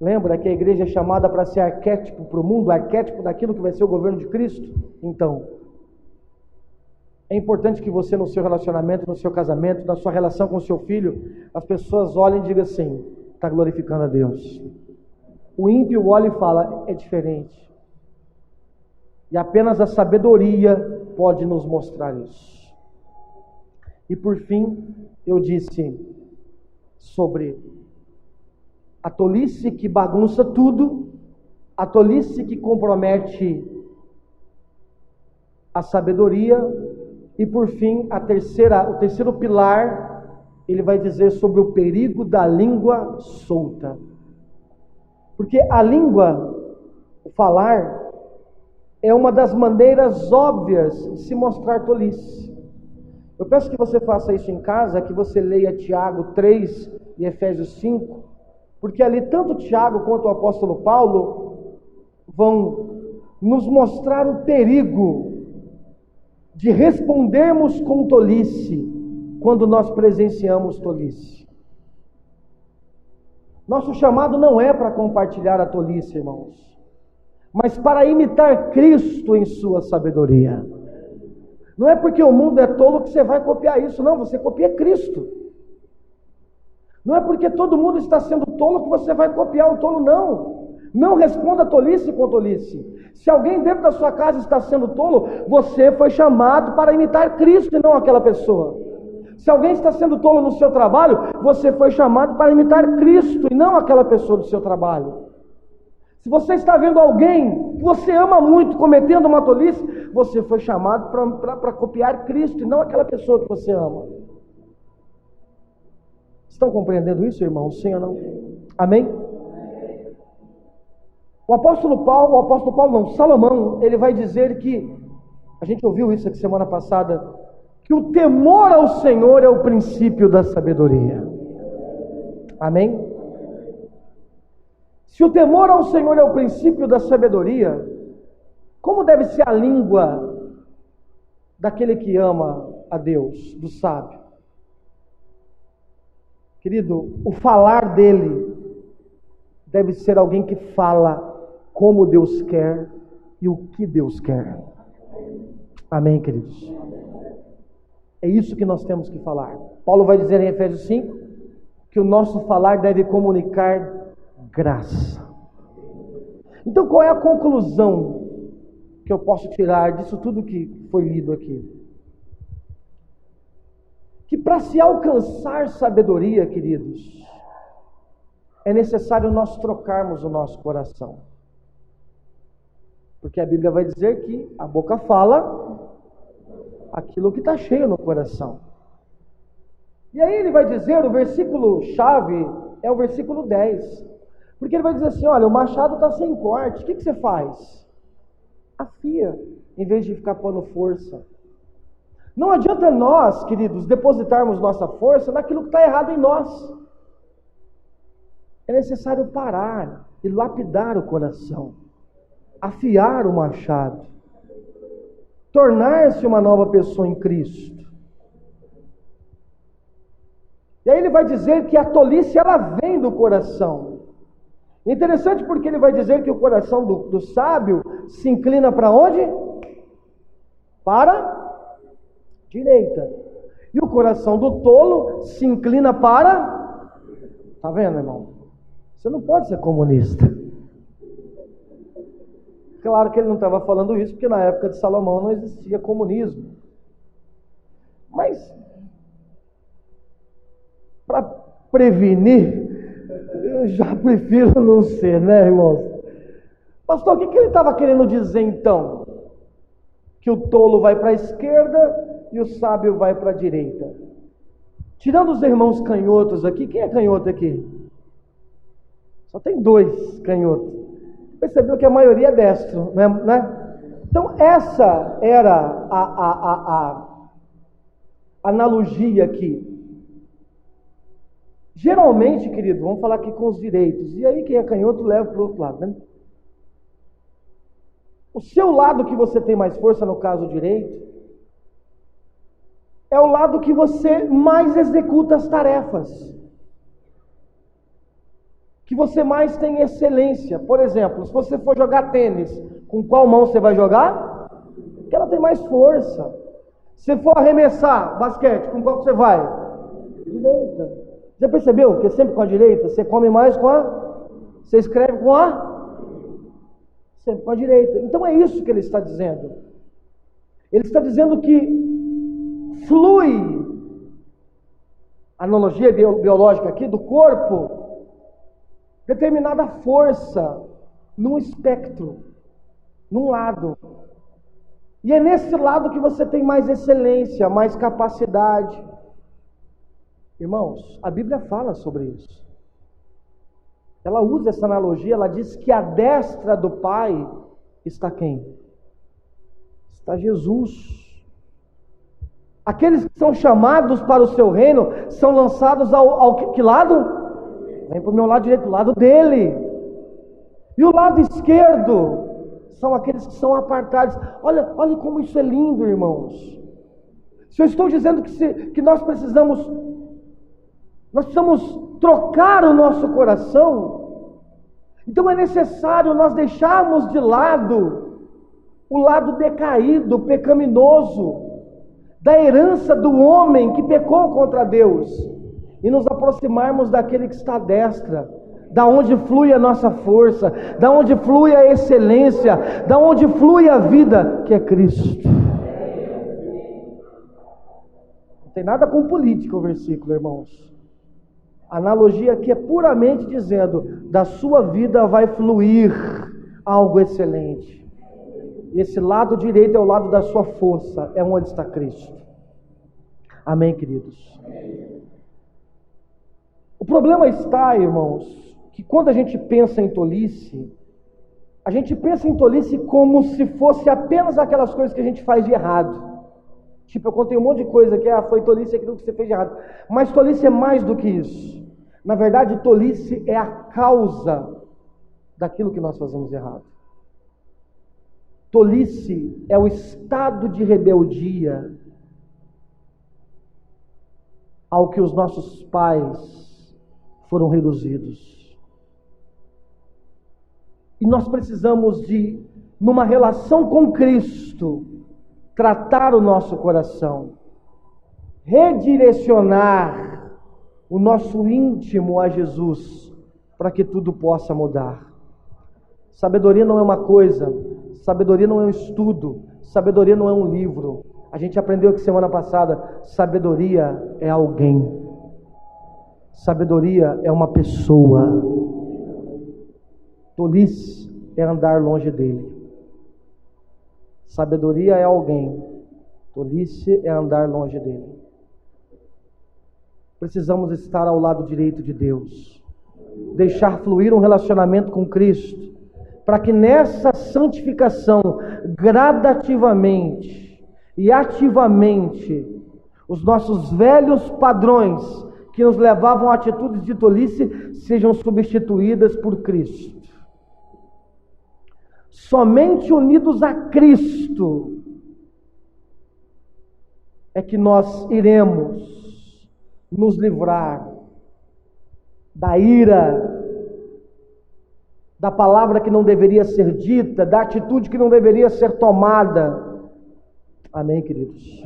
Lembra que a igreja é chamada para ser arquétipo para o mundo, arquétipo daquilo que vai ser o governo de Cristo? Então, é importante que você no seu relacionamento, no seu casamento, na sua relação com o seu filho, as pessoas olhem e digam assim, está glorificando a Deus. O ímpio olha e fala, é diferente. E apenas a sabedoria pode nos mostrar isso. E por fim, eu disse sobre a tolice que bagunça tudo, a tolice que compromete a sabedoria, e por fim, o terceiro pilar, ele vai dizer sobre o perigo da língua solta. Porque a língua, o falar, é uma das maneiras óbvias de se mostrar tolice. Eu peço que você faça isso em casa, que você leia Tiago 3 e Efésios 5, porque ali tanto Tiago quanto o apóstolo Paulo vão nos mostrar o perigo de respondermos com tolice quando nós presenciamos tolice. Nosso chamado não é para compartilhar a tolice, irmãos, mas para imitar Cristo em sua sabedoria. Não é porque o mundo é tolo que você vai copiar isso, não, você copia Cristo. Não é porque todo mundo está sendo tolo que você vai copiar o tolo, não. Não responda tolice com tolice. Se alguém dentro da sua casa está sendo tolo, você foi chamado para imitar Cristo e não aquela pessoa. Se alguém está sendo tolo no seu trabalho, você foi chamado para imitar Cristo e não aquela pessoa do seu trabalho. Se você está vendo alguém que você ama muito cometendo uma tolice, você foi chamado para copiar Cristo e não aquela pessoa que você ama. Estão compreendendo isso, irmãos? Sim ou não? Amém? Salomão, ele vai dizer que, a gente ouviu isso aqui semana passada, que o temor ao Senhor é o princípio da sabedoria. Amém? Se o temor ao Senhor é o princípio da sabedoria, como deve ser a língua daquele que ama a Deus, do sábio? Querido, o falar dele deve ser alguém que fala como Deus quer e o que Deus quer. Amém, queridos? É isso que nós temos que falar. Paulo vai dizer em Efésios 5 que o nosso falar deve comunicar graça. Então, qual é a conclusão que eu posso tirar disso tudo que foi lido aqui? Que para se alcançar sabedoria, queridos, é necessário nós trocarmos o nosso coração. Porque a Bíblia vai dizer que a boca fala aquilo que está cheio no coração. E aí ele vai dizer, o versículo chave é o versículo 10. Porque ele vai dizer assim, olha, o machado está sem corte, o que você faz? Afia, em vez de ficar pondo força. Não adianta nós, queridos, depositarmos nossa força naquilo que está errado em nós. É necessário parar e lapidar o coração, afiar o machado, tornar-se uma nova pessoa em Cristo. E aí ele vai dizer que a tolice, ela vem do coração. Interessante porque ele vai dizer que o coração do sábio se inclina para onde? Para a direita. E o coração do tolo se inclina para... Está vendo, irmão? Você não pode ser comunista. Claro que ele não estava falando isso, porque na época de Salomão não existia comunismo. Mas, para prevenir, eu já prefiro não ser, né, irmãos? Pastor, o que ele estava querendo dizer então? Que o tolo vai para a esquerda e o sábio vai para a direita. Tirando os irmãos canhotos aqui, quem é canhoto aqui? Só tem 2 canhotos. Percebeu que a maioria é destro, né? Então essa era a analogia aqui. Geralmente, querido, vamos falar aqui com os direitos. E aí quem é canhoto leva para o outro lado, né? O seu lado que você tem mais força, no caso direito, é o lado que você mais executa as tarefas, que você mais tem excelência. Por exemplo, se você for jogar tênis, com qual mão você vai jogar? Porque ela tem mais força. Se for arremessar basquete, com qual você vai? Direita. Já percebeu que sempre com a direita? Você come mais com a... Você escreve com a... Sempre com a direita. Então é isso que ele está dizendo. Ele está dizendo que flui, analogia biológica aqui, do corpo, determinada força num espectro, num lado. E é nesse lado que você tem mais excelência, mais capacidade. Irmãos, a Bíblia fala sobre isso. Ela usa essa analogia, ela diz que à destra do Pai está quem? Está Jesus. Aqueles que são chamados para o seu reino são lançados ao que lado? Vem para o meu lado direito, o lado dele. E o lado esquerdo são aqueles que são apartados. Olha como isso é lindo, irmãos. Se eu estou dizendo que nós precisamos trocar o nosso coração, então é necessário nós deixarmos de lado o lado decaído, pecaminoso, da herança do homem que pecou contra Deus, e nos aproximarmos daquele que está à destra, da onde flui a nossa força, da onde flui a excelência, da onde flui a vida, que é Cristo. Não tem nada com política o versículo, irmãos. A analogia aqui é puramente dizendo: da sua vida vai fluir algo excelente. Esse lado direito é o lado da sua força, é onde está Cristo. Amém, queridos? O problema está, irmãos, que quando a gente pensa em tolice, a gente pensa em tolice como se fosse apenas aquelas coisas que a gente faz de errado. Tipo, eu contei um monte de coisa que foi tolice aquilo que você fez de errado. Mas tolice é mais do que isso. Na verdade, tolice é a causa daquilo que nós fazemos de errado. Tolice é o estado de rebeldia ao que os nossos pais foram reduzidos. E nós precisamos de, numa relação com Cristo, tratar o nosso coração, redirecionar o nosso íntimo a Jesus, para que tudo possa mudar. Sabedoria não é uma coisa, sabedoria não é um estudo, sabedoria não é um livro. A gente aprendeu aqui semana passada, sabedoria é alguém. Sabedoria é uma pessoa. Tolice é andar longe dele. Sabedoria é alguém. Tolice é andar longe dele. Precisamos estar ao lado direito de Deus. Deixar fluir um relacionamento com Cristo, para que nessa santificação, gradativamente e ativamente, os nossos velhos padrões que nos levavam a atitudes de tolice sejam substituídas por Cristo. Somente unidos a Cristo é que nós iremos nos livrar da ira, da palavra que não deveria ser dita, da atitude que não deveria ser tomada. Amém, queridos?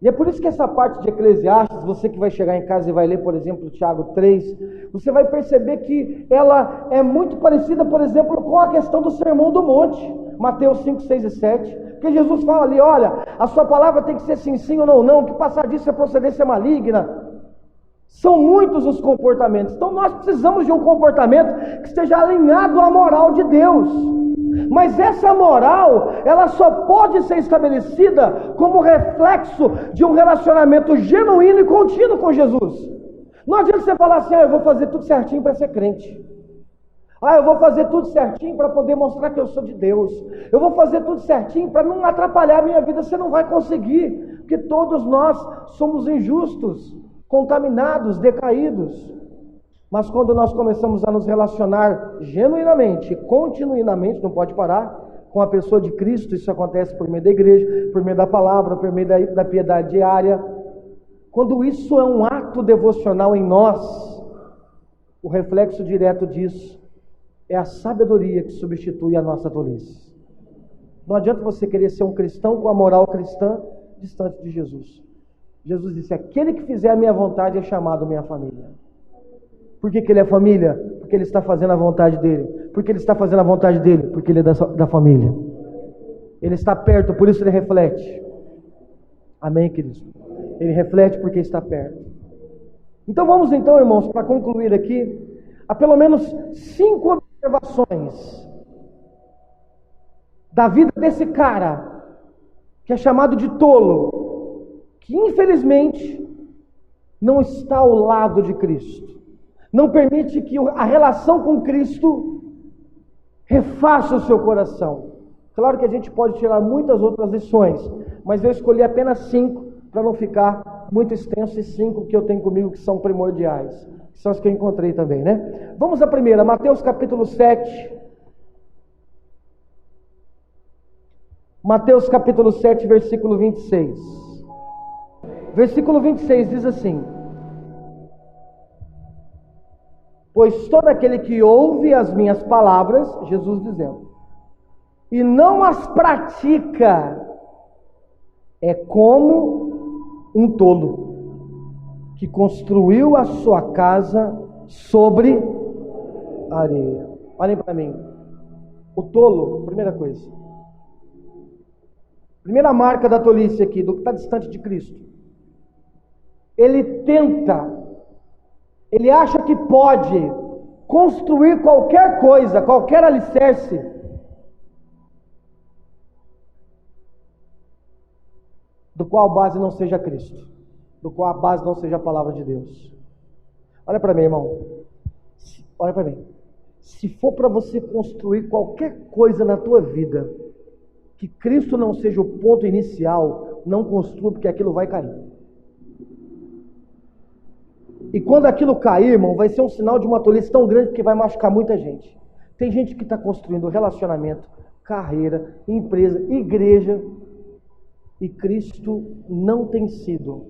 E é por isso que essa parte de Eclesiastes, você que vai chegar em casa e vai ler, por exemplo, Tiago 3, você vai perceber que ela é muito parecida, por exemplo, com a questão do Sermão do Monte, Mateus 5, 6 e 7, porque Jesus fala ali: olha, a sua palavra tem que ser sim, sim ou não, não, que passar disso é procedência maligna. São muitos os comportamentos, então nós precisamos de um comportamento que esteja alinhado à moral de Deus. Mas essa moral, ela só pode ser estabelecida como reflexo de um relacionamento genuíno e contínuo com Jesus. Não adianta você falar assim: eu vou fazer tudo certinho para ser crente. Eu vou fazer tudo certinho para poder mostrar que eu sou de Deus. Eu vou fazer tudo certinho para não atrapalhar a minha vida. Você não vai conseguir, porque todos nós somos injustos, contaminados, decaídos. Mas quando nós começamos a nos relacionar genuinamente, continuamente, não pode parar, com a pessoa de Cristo, isso acontece por meio da igreja, por meio da palavra, por meio da piedade diária. Quando isso é um ato devocional em nós, o reflexo direto disso é a sabedoria que substitui a nossa tolice. Não adianta você querer ser um cristão com a moral cristã distante de Jesus. Jesus disse: aquele que fizer a minha vontade é chamado minha família. Por que ele é família? Porque ele está fazendo a vontade dele. Por que ele está fazendo a vontade dele? Porque ele é da família. Ele está perto, por isso ele reflete. Amém, queridos? Ele reflete porque está perto. Então vamos então, irmãos, para concluir aqui, há pelo menos 5 observações da vida desse cara, que é chamado de tolo, que infelizmente não está ao lado de Cristo. Não permite que a relação com Cristo refaça o seu coração. Claro que a gente pode tirar muitas outras lições, mas eu escolhi apenas 5 para não ficar muito extenso, e 5 que eu tenho comigo que são primordiais, que são as que eu encontrei também, né? Vamos à primeira, Mateus capítulo 7. Mateus capítulo 7, versículo 26. Versículo 26 diz assim: pois todo aquele que ouve as minhas palavras, Jesus dizendo, e não as pratica, é como um tolo, que construiu a sua casa sobre a areia. Olhem para mim. O tolo, primeira coisa. Primeira marca da tolice aqui, do que está distante de Cristo. Ele acha que pode construir qualquer coisa, qualquer alicerce, do qual a base não seja Cristo, do qual a base não seja a palavra de Deus. Olha para mim, irmão. Olha para mim. Se for para você construir qualquer coisa na tua vida, que Cristo não seja o ponto inicial, não construa, porque aquilo vai cair. E quando aquilo cair, irmão, vai ser um sinal de uma tolice tão grande que vai machucar muita gente. Tem gente que está construindo relacionamento, carreira, empresa, igreja, e Cristo não tem sido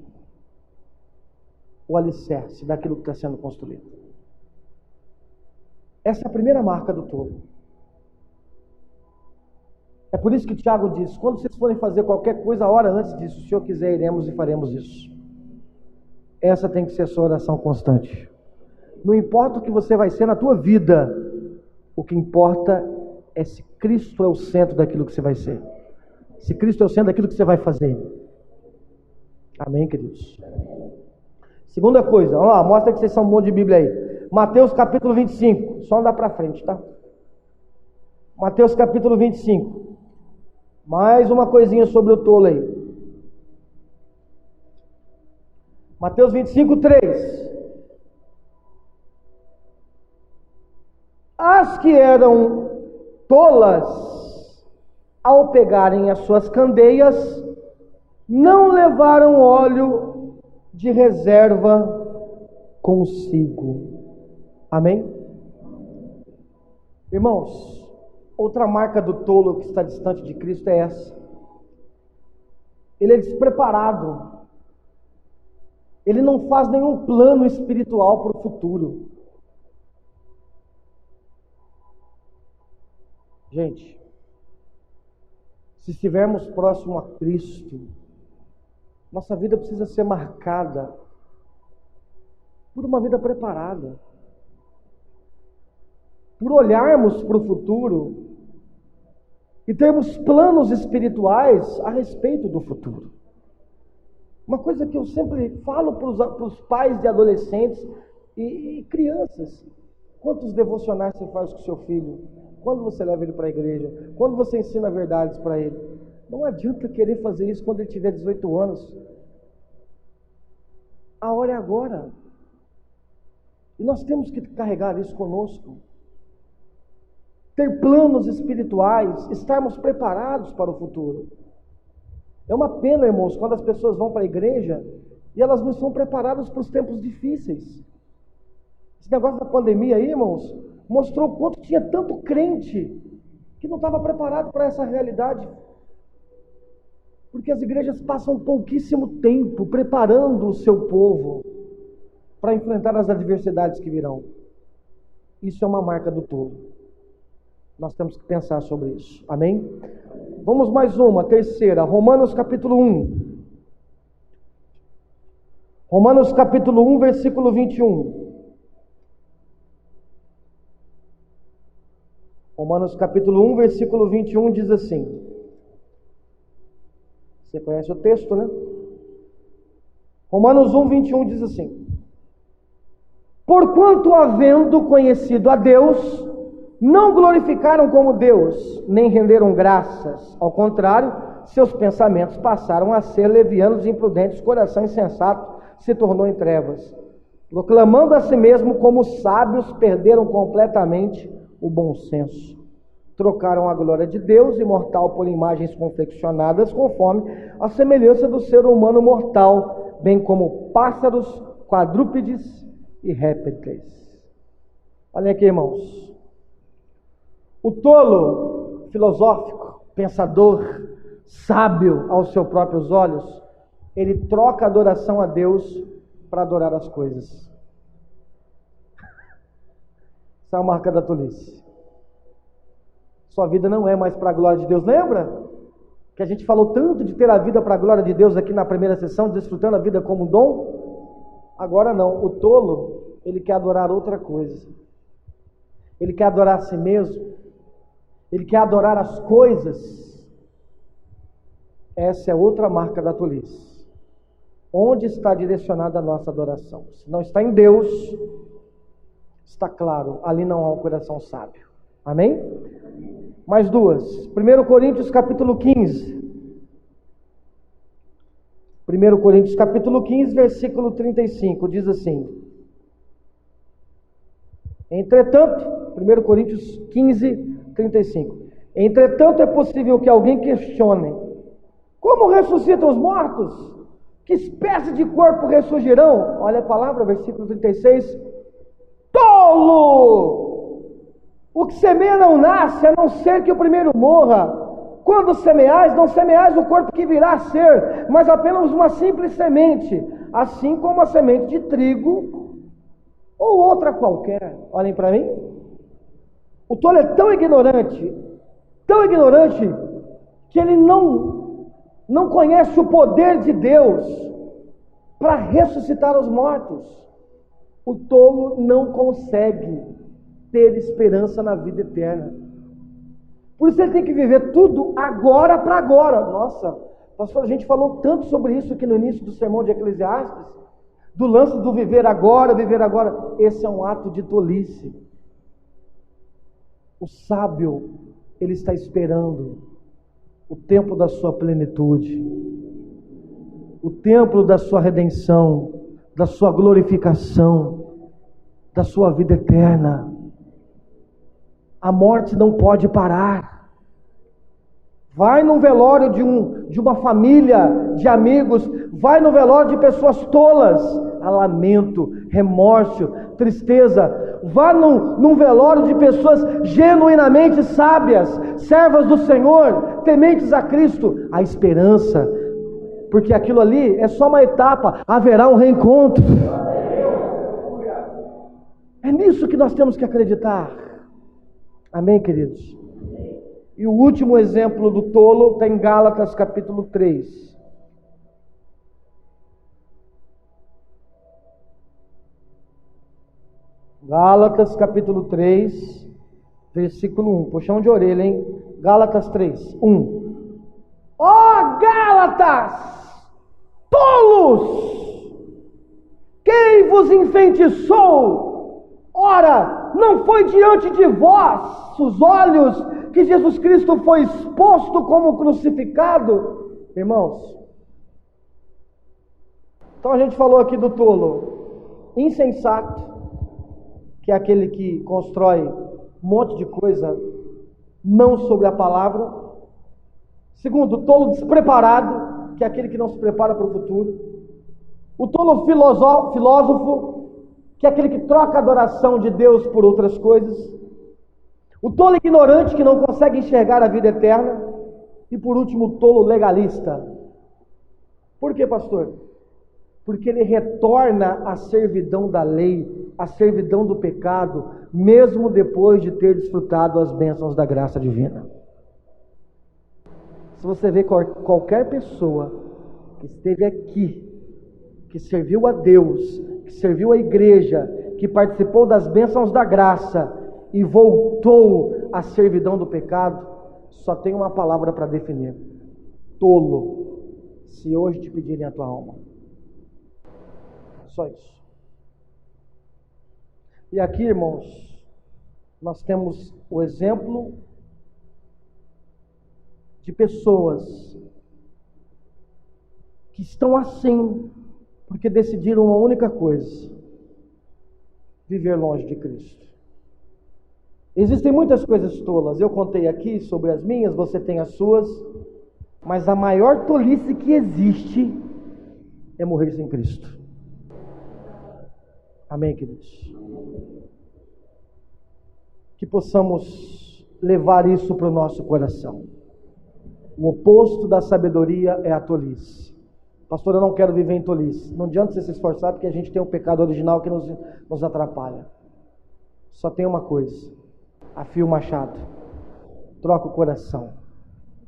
o alicerce daquilo que está sendo construído. Essa é a primeira marca do tolo. É por isso que Tiago diz: quando vocês forem fazer qualquer coisa, a hora antes disso, se o Senhor quiser, iremos e faremos isso. Essa tem que ser a sua oração constante. Não importa o que você vai ser na tua vida, o que importa é se Cristo é o centro daquilo que você vai ser. Se Cristo é o centro daquilo que você vai fazer. Amém, queridos? Segunda coisa, vamos lá, mostra que vocês são um monte de Bíblia aí. Mateus capítulo 25, só andar para frente, tá? Mateus capítulo 25. Mais uma coisinha sobre o tolo aí. Mateus 25, 3. As que eram tolas, ao pegarem as suas candeias, não levaram óleo de reserva consigo. Amém? Irmãos, outra marca do tolo que está distante de Cristo é essa. Ele é despreparado. Ele não faz nenhum plano espiritual para o futuro. Gente, se estivermos próximo a Cristo, nossa vida precisa ser marcada por uma vida preparada. Por olharmos para o futuro e termos planos espirituais a respeito do futuro. Uma coisa que eu sempre falo para os pais de adolescentes e crianças: quantos devocionais você faz com o seu filho? Quando você leva ele para a igreja? Quando você ensina verdades para ele? Não adianta querer fazer isso quando ele tiver 18 anos. A hora é agora. E nós temos que carregar isso conosco. Ter planos espirituais, estarmos preparados para o futuro. É uma pena, irmãos, quando as pessoas vão para a igreja e elas não são preparadas para os tempos difíceis. Esse negócio da pandemia aí, irmãos, mostrou o quanto tinha tanto crente que não estava preparado para essa realidade. Porque as igrejas passam pouquíssimo tempo preparando o seu povo para enfrentar as adversidades que virão. Isso é uma marca do tolo. Nós temos que pensar sobre isso. Amém? Vamos mais uma, terceira. Romanos capítulo 1. Romanos capítulo 1, versículo 21. Romanos capítulo 1, versículo 21 diz assim. Você conhece o texto, né? Romanos 1, 21 diz assim: porquanto, havendo conhecido a Deus, não glorificaram como Deus, nem renderam graças. Ao contrário, seus pensamentos passaram a ser levianos e imprudentes, coração insensato se tornou em trevas. Proclamando a si mesmo como sábios, perderam completamente o bom senso. Trocaram a glória de Deus imortal por imagens confeccionadas conforme a semelhança do ser humano mortal, bem como pássaros, quadrúpedes e répteis. Olha aqui, irmãos. O tolo, filosófico, pensador, sábio aos seus próprios olhos, ele troca a adoração a Deus para adorar as coisas. Essa é a marca da tolice. Sua vida não é mais para a glória de Deus. Lembra que a gente falou tanto de ter a vida para a glória de Deus aqui na primeira sessão, desfrutando a vida como um dom? Agora não. O tolo, ele quer adorar outra coisa. Ele quer adorar a si mesmo. Ele quer adorar as coisas. Essa é outra marca da tolice. Onde está direcionada a nossa adoração? Se não está em Deus, está claro, ali não há um coração sábio. Amém? Mais duas. 1 Coríntios capítulo 15. 1 Coríntios capítulo 15, versículo 35, diz assim: entretanto, 1 Coríntios 15, 35. Entretanto, é possível que alguém questione: como ressuscitam os mortos? Que espécie de corpo ressurgirão? Olha a palavra, versículo 36. Tolo! O que semeia não nasce, a não ser que o primeiro morra. Quando semeais, não semeais o corpo que virá a ser, mas apenas uma simples semente, assim como a semente de trigo ou outra qualquer. Olhem para mim. O tolo é tão ignorante, que ele não conhece o poder de Deus para ressuscitar os mortos. O tolo não consegue ter esperança na vida eterna. Por isso ele tem que viver tudo agora para agora. Nossa, pastor, a gente falou tanto sobre isso aqui no início do sermão de Eclesiastes, do lance do viver agora, viver agora. Esse é um ato de tolice. O sábio, ele está esperando o tempo da sua plenitude, o tempo da sua redenção, da sua glorificação, da sua vida eterna. A morte não pode parar. Vai num velório de uma família, de amigos, vai no velório de pessoas tolas, há lamento, remorso, tristeza. Vá num velório de pessoas genuinamente sábias, servas do Senhor, tementes a Cristo. Há esperança, porque aquilo ali é só uma etapa, haverá um reencontro. É nisso que nós temos que acreditar. Amém, queridos? E o último exemplo do tolo está em Gálatas capítulo 3. Gálatas capítulo 3, versículo 1. Puxão de orelha, hein? Gálatas 3, 1. Ó Gálatas, tolos! Quem vos enfeitiçou? Ora, não foi diante de vossos olhos que Jesus Cristo foi exposto como crucificado? Irmãos, então a gente falou aqui do tolo insensato, que é aquele que constrói um monte de coisa não sobre a palavra. Segundo, o tolo despreparado, que é aquele que não se prepara para o futuro. O tolo filósofo, que é aquele que troca a adoração de Deus por outras coisas. O tolo ignorante, que não consegue enxergar a vida eterna. E por último, o tolo legalista. Por quê, pastor? Porque ele retorna à servidão da lei, à servidão do pecado, mesmo depois de ter desfrutado as bênçãos da graça divina. Se você vê qualquer pessoa que esteve aqui, que serviu a Deus, que serviu a igreja, que participou das bênçãos da graça e voltou à servidão do pecado, só tem uma palavra para definir: tolo. Se hoje te pedirem a tua alma. Só isso. E aqui, irmãos, nós temos o exemplo de pessoas que estão assim porque decidiram uma única coisa: viver longe de Cristo. Existem muitas coisas tolas, eu contei aqui sobre as minhas, você tem as suas, mas a maior tolice que existe é morrer sem Cristo. Amém, queridos? Que possamos levar isso para o nosso coração. O oposto da sabedoria é a tolice. Pastor, eu não quero viver em tolice. Não adianta você se esforçar, porque a gente tem um pecado original que nos atrapalha. Só tem uma coisa: afia o machado, troca o coração,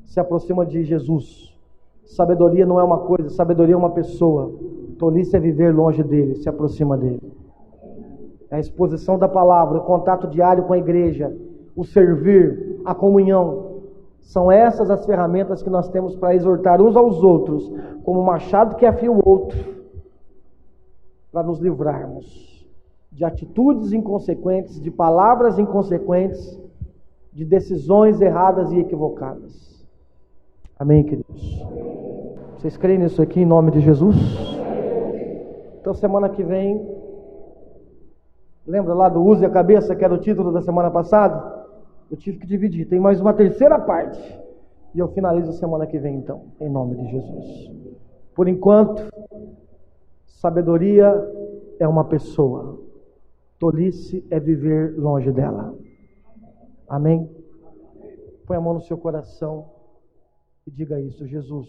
se aproxima de Jesus. Sabedoria não é uma coisa, sabedoria é uma pessoa. Tolice é viver longe dele, se aproxima dele. a exposição da palavra, o contato diário com a igreja, o servir, a comunhão. São essas as ferramentas que nós temos para exortar uns aos outros, como um machado que afia o outro, para nos livrarmos de atitudes inconsequentes, de palavras inconsequentes, de decisões erradas e equivocadas. Amém, queridos? Vocês creem nisso aqui em nome de Jesus? Então, semana que vem, lembra lá do Use a Cabeça, que era o título da semana passada? Eu tive que dividir, tem mais uma terceira parte. E eu finalizo semana que vem, então, em nome de Jesus. Por enquanto, sabedoria é uma pessoa, tolice é viver longe dela. Amém? Põe a mão no seu coração e diga isso: Jesus,